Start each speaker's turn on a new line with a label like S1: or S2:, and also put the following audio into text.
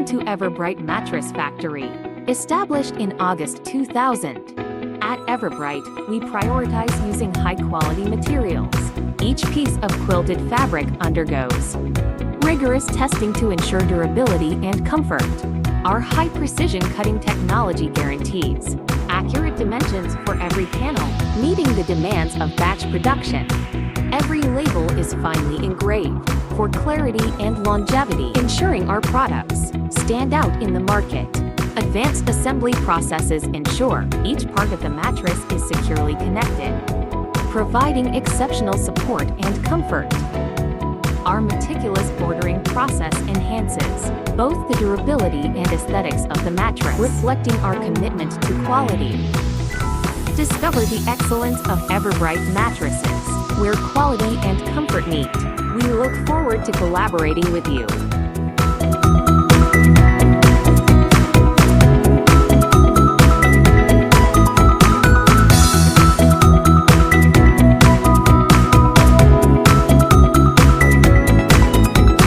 S1: to Everbright Mattress Factory. Established in August 2000. At Everbright, we prioritize using high-quality materials. Each piece of quilted fabric undergoes rigorous testing to ensure durability and comfort. Our high-precision cutting technology guarantees accurate dimensions for every panel, meeting the demands of batch production. Every label is finely engraved for clarity and longevity, ensuring our products stand out in the market. Advanced assembly processes ensure each part of the mattress is securely connected, providing exceptional support and comfort. Our meticulous bordering process enhances both the durability and aesthetics of the mattress, reflecting our commitment to quality. Discover the excellence of Everbright Mattresses, where quality and comfort meet. We look forward to collaborating with you.